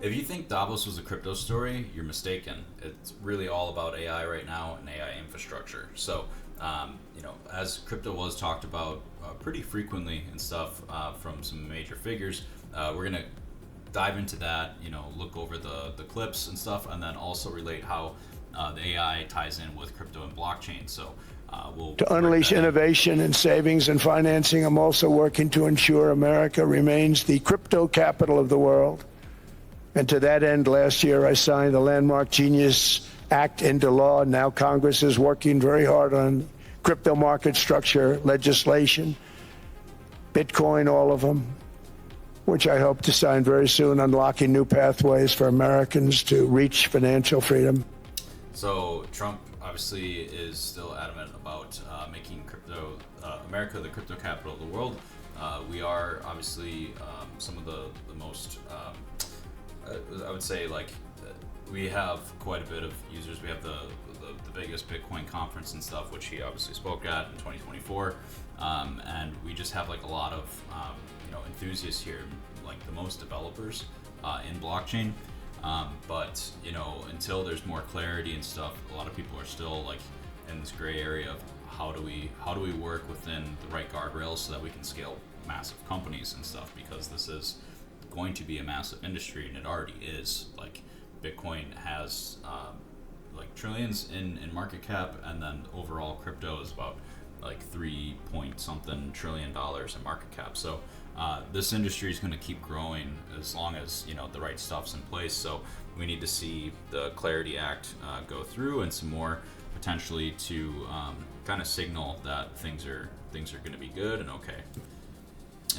If you think Davos was a crypto story, you're mistaken. It's really all about AI right now and AI infrastructure. So, as crypto was talked about pretty frequently and stuff from some major figures, we're going to dive into that, look over the clips and stuff, and then also relate how the AI ties in with crypto and blockchain. So to unleash innovation in savings and financing, I'm also working to ensure America remains the crypto capital of the world. And to that end, last year I signed the landmark Genius Act into law. Now Congress is working very hard on crypto market structure legislation, Bitcoin, all of them, which I hope to sign very soon, unlocking new pathways for Americans to reach financial freedom. So Trump obviously is still adamant about making America the crypto capital of the world. We are obviously some of the most, I would say, we have quite a bit of users. We have the biggest Bitcoin conference and stuff, which he obviously spoke at in 2024. And we just have a lot of enthusiasts here, like the most developers in blockchain. But until there's more clarity and stuff, a lot of people are still in this gray area of how do we work within the right guardrails so that we can scale massive companies and stuff, because this is going to be a massive industry, and it already is. Bitcoin has trillions in market cap, and then overall crypto is about 3 point something trillion in market cap. So this industry is going to keep growing as long as the right stuff's in place. So we need to see the Clarity Act go through, and some more potentially to kind of signal that things are going to be good and okay.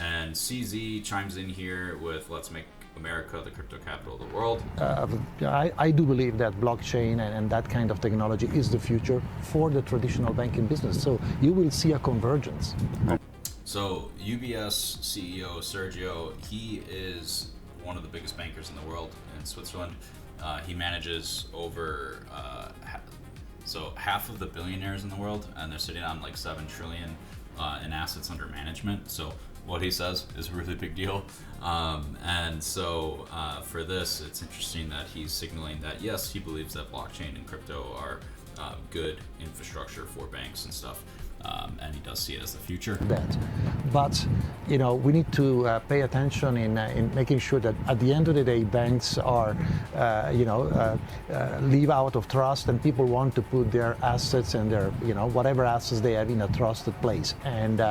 And CZ chimes in here with "Let's make America the crypto capital of the world." I do believe that blockchain and that kind of technology is the future for the traditional banking business. So you will see a convergence. So UBS CEO Sergio, he is one of the biggest bankers in the world in Switzerland. He manages over half of the billionaires in the world, and they're sitting on 7 trillion in assets under management. So what he says is a really big deal. And so for this, it's interesting that he's signaling that, yes, he believes that blockchain and crypto are good infrastructure for banks and stuff. And he does see it as the future. But we need to pay attention in making sure that at the end of the day, banks are, leave out of trust, and people want to put their assets and their, whatever assets they have in a trusted place. And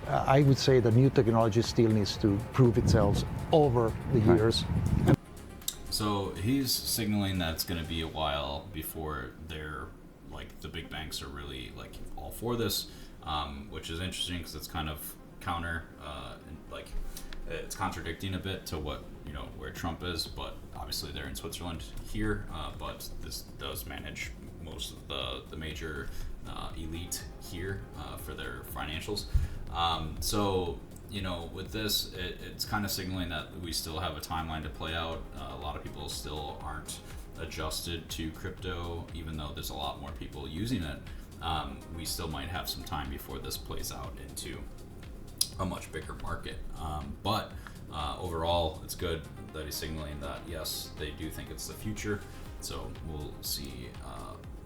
I would say that new technology still needs to prove itself over the years. So he's signaling that it's going to be a while before they're the big banks are really all for this, which is interesting because it's kind of it's contradicting a bit to what where Trump is, but obviously they're in Switzerland here, but this does manage most of the major elite here for their financials. So with this, it's kind of signaling that we still have a timeline to play out. A lot of people still aren't adjusted to crypto, even though there's a lot more people using it. We still might have some time before this plays out into a much bigger market. But overall, it's good that he's signaling that, yes, they do think it's the future. So we'll see.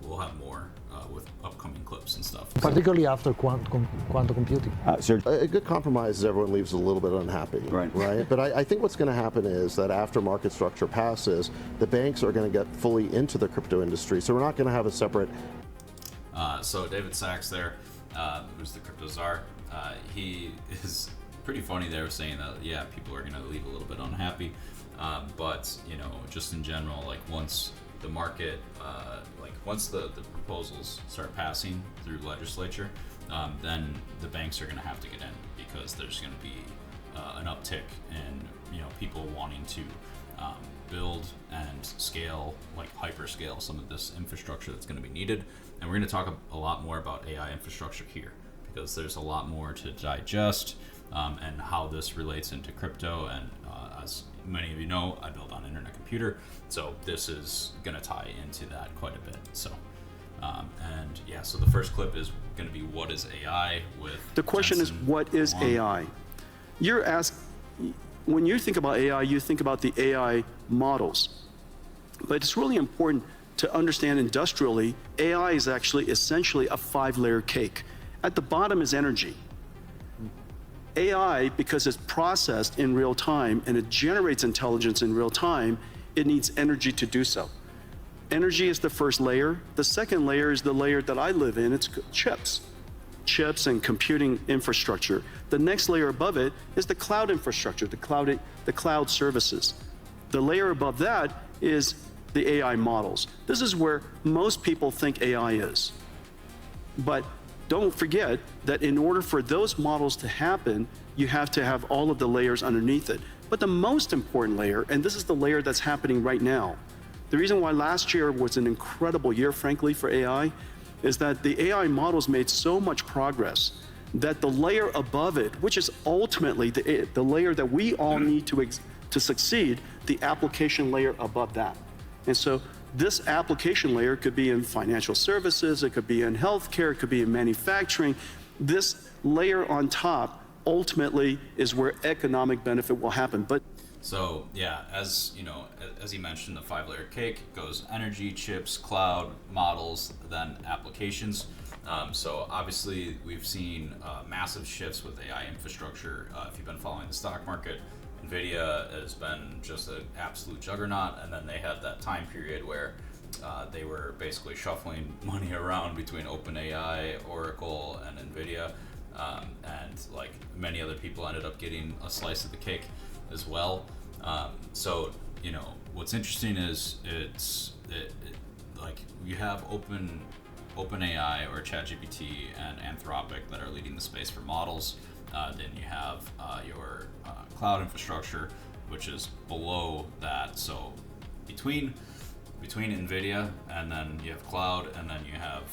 We'll have more with upcoming clips and stuff. Particularly after quantum computing. A good compromise is everyone leaves a little bit unhappy, right? But I think what's going to happen is that after market structure passes, the banks are going to get fully into the crypto industry. So we're not going to have a separate. So David Sachs there, who's the crypto czar, he is pretty funny there, saying that, yeah, people are going to leave a little bit unhappy. But, just in general, once the market, once the proposals start passing through legislature, then the banks are going to have to get in, because there's going to be an uptick in people wanting to build and scale, hyperscale some of this infrastructure that's going to be needed. And we're going to talk a lot more about AI infrastructure here, because there's a lot more to digest, and how this relates into crypto. And as many of you know, I build on Internet Computer, so this is going to tie into that quite a bit. So so the first clip is going to be what is AI with the question Jensen is, what is Huang. AI? You're asked, when you think about AI, you think about the AI models. But it's really important to understand industrially, AI is actually essentially a 5-layer cake. At the bottom is energy. AI, because it's processed in real time and it generates intelligence in real time, it needs energy to do so. Energy is the first layer. The second layer is the layer that I live in. It's chips. Chips and computing infrastructure. The next layer above it is the cloud infrastructure, the cloud services. The layer above that is the AI models. This is where most people think AI is. But don't forget that in order for those models to happen, you have to have all of the layers underneath it. But the most important layer, and this is the layer that's happening right now, the reason why last year was an incredible year, frankly, for AI, is that the AI models made so much progress that the layer above it, which is ultimately the layer that we all need to succeed, the application layer above that. And so this application layer could be in financial services, it could be in healthcare, it could be in manufacturing. This layer on top ultimately is where economic benefit will happen. But so yeah, as you know, as you mentioned, the 5-layer cake goes energy, chips, cloud, models, then applications. So obviously we've seen massive shifts with AI infrastructure. If you've been following the stock market, NVIDIA has been just an absolute juggernaut, and then they had that time period where they were basically shuffling money around between OpenAI, Oracle, and NVIDIA, and like many other people ended up getting a slice of the cake as well. So you know what's interesting is like you have OpenAI or ChatGPT and Anthropic that are leading the space for models. Then you have your cloud infrastructure, which is below that. So between NVIDIA and then you have cloud, and then you have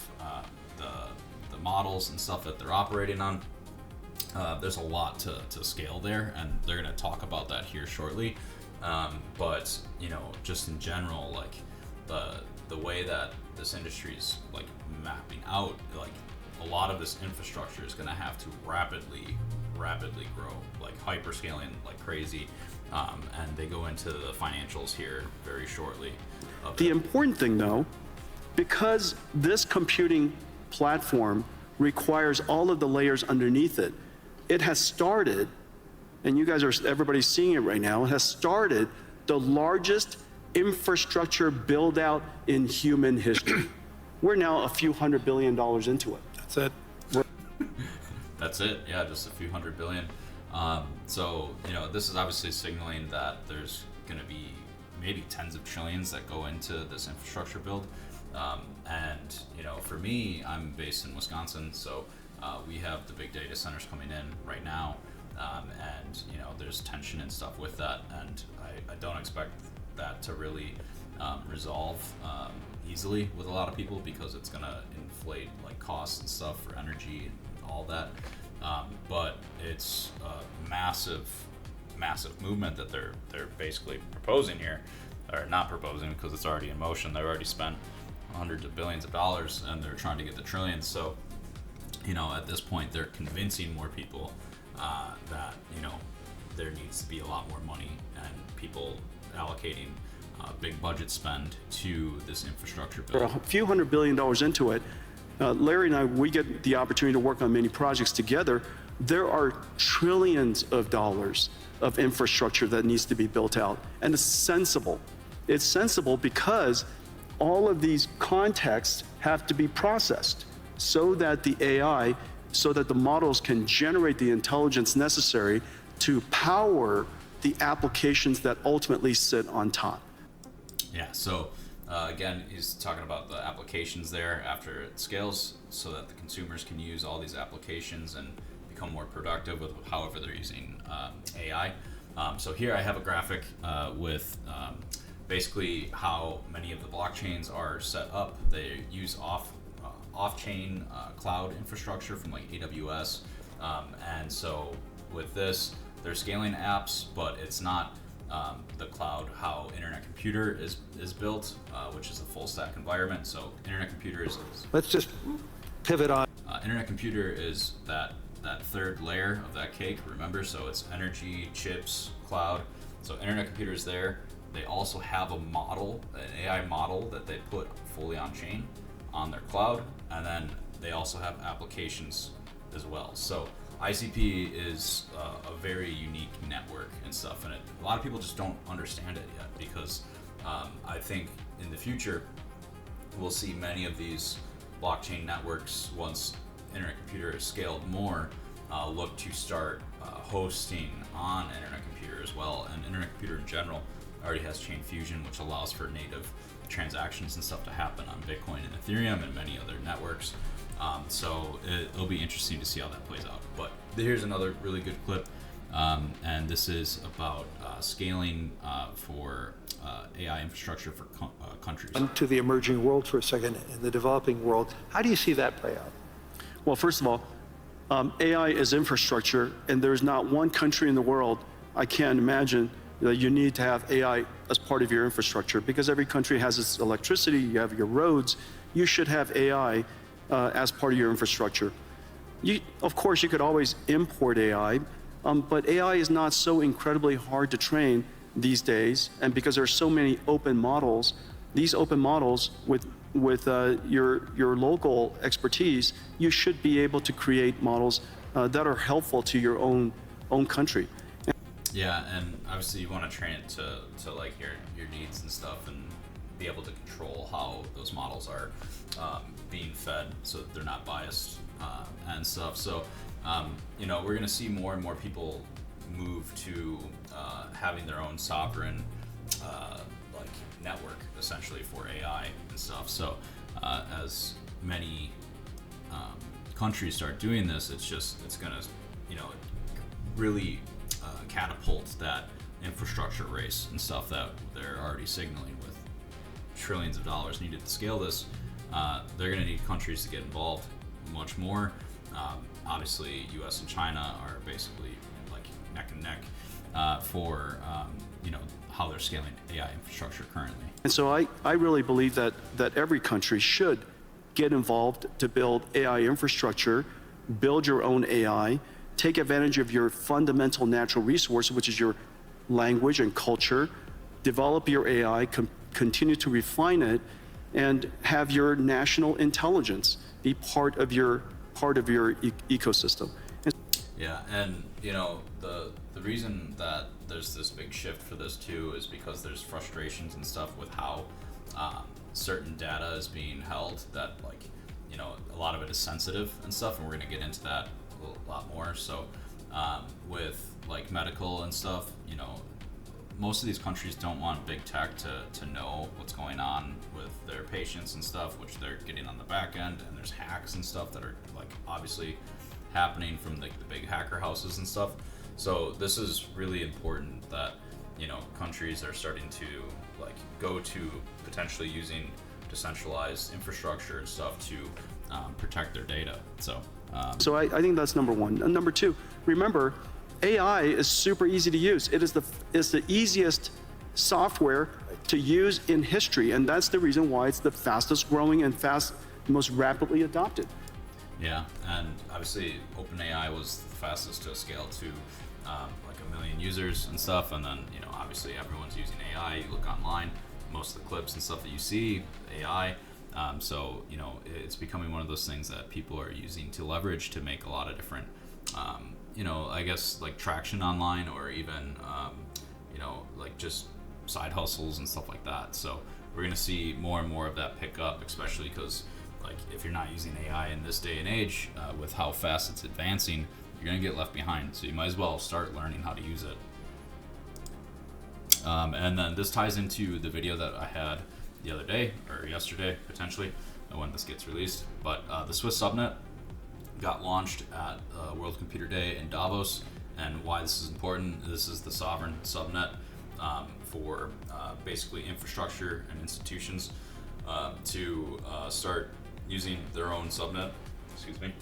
the models and stuff that they're operating on. There's a lot to scale there, and they're going to talk about that here shortly. But you know, just in general, like the way that this industry is like mapping out, like a lot of this infrastructure is going to have to rapidly grow, like hyperscaling like crazy. And they go into the financials here very shortly. The important thing though, because this computing platform requires all of the layers underneath it, it has started, and everybody's seeing it right now, it has started the largest infrastructure build out in human history. We're now a few $100 billion into it. That's it. That's it, yeah, just a few $100 billion. So, you know, this is obviously signaling that there's going to be maybe tens of trillions that go into this infrastructure build. And, you know, for me, I'm based in Wisconsin, so we have the big data centers coming in right now. And, you know, there's tension and stuff with that. And I don't expect that to really resolve easily with a lot of people, because it's going to inflate like costs and stuff for energy and all that. But it's a massive movement that they're basically proposing here, or not proposing because it's already in motion. They've already spent hundreds of billions of dollars, and they're trying to get the trillions. So, you know, at this point, they're convincing more people that, you know, there needs to be a lot more money and people allocating big budget spend to this infrastructure bill. We're a few $100 billion into it. Larry and I, we get the opportunity to work on many projects together. There are trillions of dollars of infrastructure that needs to be built out, and it's sensible. It's sensible because all of these contexts have to be processed so that the AI, so that the models can generate the intelligence necessary to power the applications that ultimately sit on top. Yeah, so again, he's talking about the applications there after it scales, so that the consumers can use all these applications and become more productive with however they're using AI. So here I have a graphic with basically how many of the blockchains are set up. They use off-chain cloud infrastructure from like AWS, and so with this, they're scaling apps, but it's not the cloud how Internet Computer is built, which is a full stack environment. So Internet Computer is Let's just pivot on. Internet Computer is that third layer of that cake, remember? So it's energy, chips, cloud. So Internet Computer is there, they also have a model, an AI model that they put fully on chain on their cloud, and then they also have applications as well. So ICP is a very unique network and stuff, and a lot of people just don't understand it yet, because I think in the future we'll see many of these blockchain networks, once internet computer is scaled more, look to start hosting on internet computer as well. And internet computer in general already has chain fusion, which allows for native transactions and stuff to happen on Bitcoin and Ethereum and many other networks. So it'll be interesting to see how that plays out. But here's another really good clip, and this is about scaling for AI infrastructure for countries. To the emerging world for a second, in the developing world, how do you see that play out? Well, first of all, AI is infrastructure, and there's not one country in the world, I can't imagine, that you need to have AI as part of your infrastructure, because every country has its electricity, you have your roads, you should have AI as part of your infrastructure. Of course, you could always import AI, but AI is not so incredibly hard to train these days, and because there are so many open models, these open models with your local expertise, you should be able to create models that are helpful to your own country. Yeah, and obviously you want to train it to like your needs and stuff, and be able to control how those models are being fed, so that they're not biased and stuff. So you know, we're going to see more and more people move to having their own sovereign like network, essentially, for AI and stuff. So as many countries start doing this, it's going to, you know, really catapult that infrastructure race and stuff that they're already signaling with trillions of dollars needed to scale this. They're going to need countries to get involved much more. Obviously, US and China are basically like neck and neck for you know, how they're scaling AI infrastructure currently. And so I really believe that every country should get involved to build AI infrastructure, build your own AI, take advantage of your fundamental natural resource, which is your language and culture, develop your AI, continue to refine it, and have your national intelligence be part of your ecosystem. Yeah, and you know, the reason that there's this big shift for this too is because there's frustrations and stuff with how certain data is being held, that, like, you know, a lot of it is sensitive and stuff, and we're going to get into that a lot more. So with like medical and stuff, you know, most of these countries don't want big tech to know what's going on with their patients and stuff, which they're getting on the back end, and there's hacks and stuff that are like obviously happening from the big hacker houses and stuff. So this is really important that, you know, countries are starting to like go to potentially using decentralized infrastructure and stuff to protect their data. So I think that's number one. And number two, remember, AI is super easy to use. It's the easiest software to use in history, and that's the reason why it's the fastest growing and most rapidly adopted. Yeah, and obviously OpenAI was the fastest to scale to like 1 million users and stuff, and then, you know, obviously everyone's using AI. You look online, most of the clips and stuff that you see, AI. So, you know, it's becoming one of those things that people are using to leverage to make a lot of different, you know, I guess like traction online, or even, you know, like just side hustles and stuff like that. So we're going to see more and more of that pick up, especially because, like, if you're not using AI in this day and age, with how fast it's advancing, you're going to get left behind. So you might as well start learning how to use it. And then this ties into the video that I had the other day, or yesterday potentially, when this gets released. But the Swiss subnet got launched at World Computer Day in Davos, and why this is important: this is the sovereign subnet for basically infrastructure and institutions to start using their own subnet. Excuse me.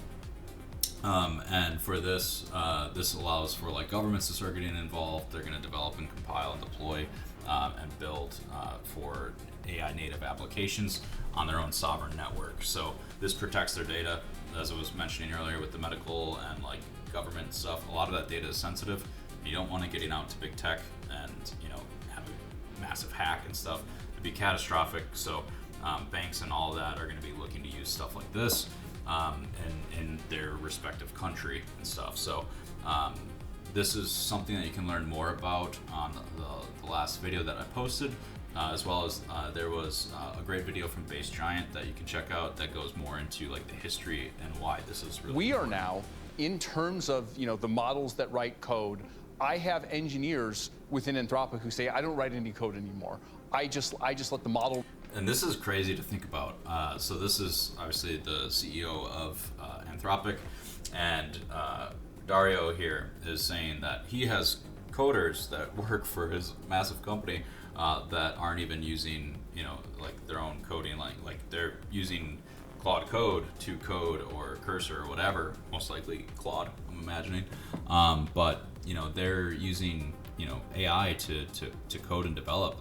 And for this, this allows for like governments to start getting involved. They're going to develop and compile and deploy and build for AI native applications on their own sovereign network. So this protects their data, as I was mentioning earlier with the medical and like government stuff. A lot of that data is sensitive. You don't want it getting out to big tech and, you know, massive hack and stuff. It'd be catastrophic. So banks and all of that are going to be looking to use stuff like this in their respective country and stuff. So this is something that you can learn more about on the last video that I posted, as well as there was a great video from Base Giant that you can check out that goes more into like the history and why this is really We important. are now, in terms of the models that write code, I have engineers within Anthropic who say, I don't write any code anymore. I just let the model. And this is crazy to think about. So this is obviously the CEO of Anthropic, and Dario here is saying that he has coders that work for his massive company that aren't even using, like their own coding, like they're using Claude Code to code, or Cursor or whatever, most likely Claude, I'm imagining. But they're using AI to code and develop,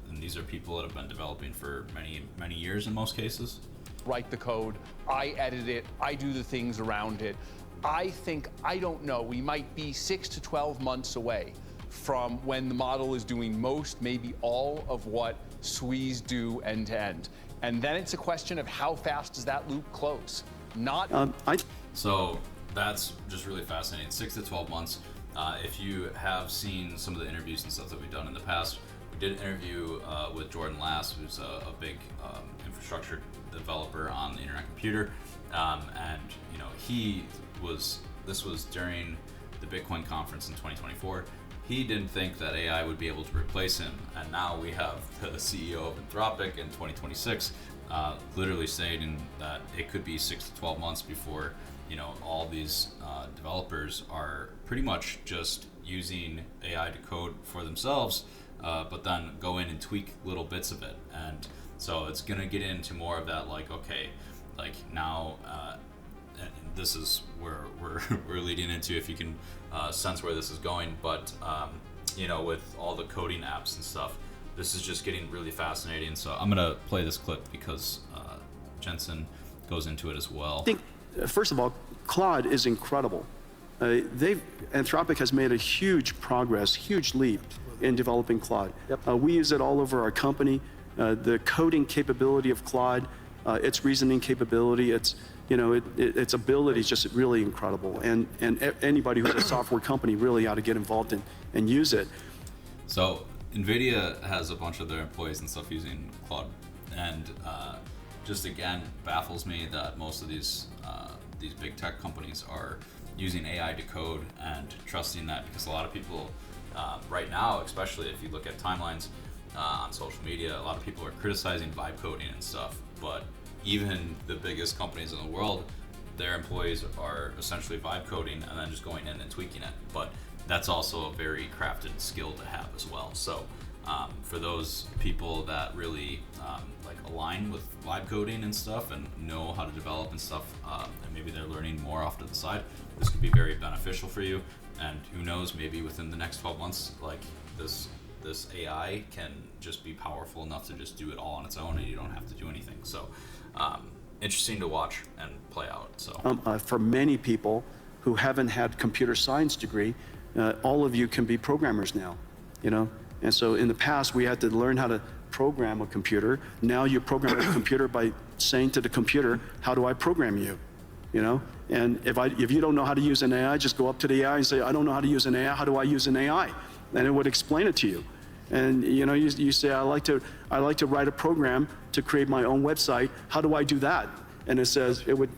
and these are people that have been developing for many years in most cases. Write the code, I edit it, I do the things around it. I don't know, we might be 6 to 12 months away from when the model is doing most, maybe all of what SWEs do end to end. And then it's a question of how fast does that loop close? So that's just really fascinating. 6 to 12 months. If you have seen some of the interviews and stuff that we've done in the past, we did an interview with Jordan Lass, who's a big infrastructure developer on the Internet Computer, and this was during the Bitcoin conference in 2024. He didn't think that AI would be able to replace him, and now we have the CEO of Anthropic in 2026 literally stating that it could be 6 to 12 months before all these developers are pretty much just using AI to code for themselves, but then go in and tweak little bits of it. And so it's gonna get into more of that, now, and this is where we're leading into, if you can sense where this is going, but with all the coding apps and stuff, this is just getting really fascinating. So I'm gonna play this clip because Jensen goes into it as well. I think, first of all, Claude is incredible. Anthropic has made a huge progress, huge leap in developing Claude. Yep. We use it all over our company. The coding capability of Claude, its reasoning capability, its ability is just really incredible. And anybody who's a software company really ought to get involved and use it. So NVIDIA has a bunch of their employees and stuff using Claude, and just again baffles me that most of these big tech companies are using AI to code and trusting that, because a lot of people right now, especially if you look at timelines on social media, a lot of people are criticizing vibe coding and stuff, but even the biggest companies in the world, their employees are essentially vibe coding and then just going in and tweaking it. But that's also a very crafted skill to have as well. So for those people that really align with vibe coding and stuff and know how to develop and stuff, and maybe they're learning more off to the side, this could be very beneficial for you. And who knows, maybe within the next 12 months, this AI can just be powerful enough to just do it all on its own, and you don't have to do anything. So interesting to watch and play out. So for many people who haven't had computer science degree, all of you can be programmers now, And so in the past, we had to learn how to program a computer. Now you program a computer by saying to the computer, how do I program you? And if you don't know how to use an AI, just go up to the AI and say, I don't know how to use an AI, how do I use an AI? And it would explain it to you. And you say, I like to write a program to create my own website. How do I do that? And it would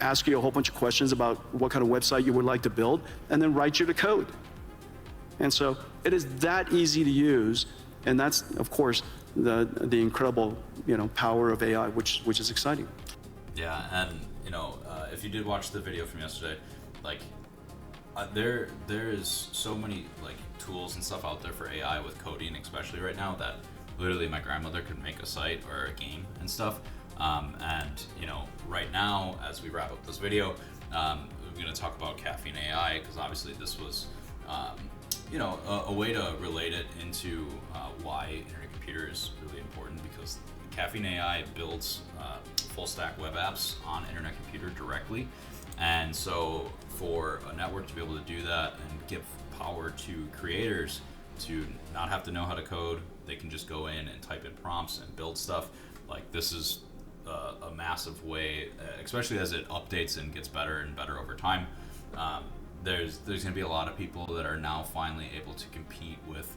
ask you a whole bunch of questions about what kind of website you would like to build, and then write you the code. And so it is that easy to use, and that's, of course, the incredible power of AI, which is exciting. Yeah, and if you did watch the video from yesterday, there is so many tools and stuff out there for AI with coding, especially right now, that literally my grandmother could make a site or a game and stuff. And right now, as we wrap up this video, we're going to talk about Caffeine AI, because obviously this was a way to relate it into why Internet Computer is really important, because Caffeine AI builds full stack web apps on Internet Computer directly. And so for a network to be able to do that and give power to creators to not have to know how to code, they can just go in and type in prompts and build stuff. Like, this is a massive way, especially as it updates and gets better and better over time. There's going to be a lot of people that are now finally able to compete with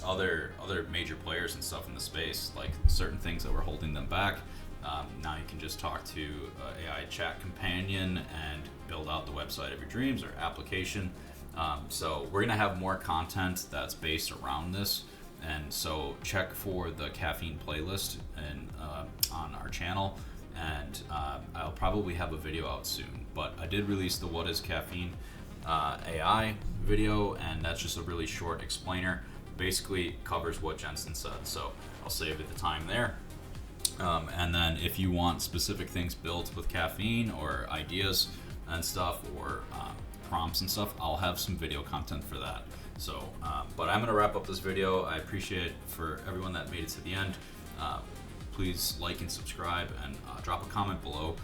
other major players and stuff in the space, like certain things that were holding them back. Now you can just talk to AI chat companion and build out the website of your dreams or application. So we're gonna have more content that's based around this, and so check for the caffeine playlist and on our channel, and I'll probably have a video out soon. But I did release the What is Caffeine AI video, and that's just a really short explainer. Basically covers what Jensen said, so I'll save it the time there. And then if you want specific things built with caffeine or ideas and stuff, or prompts and stuff, I'll have some video content for that. So, but I'm gonna wrap up this video. I appreciate for everyone that made it to the end. Please like and subscribe, and drop a comment below.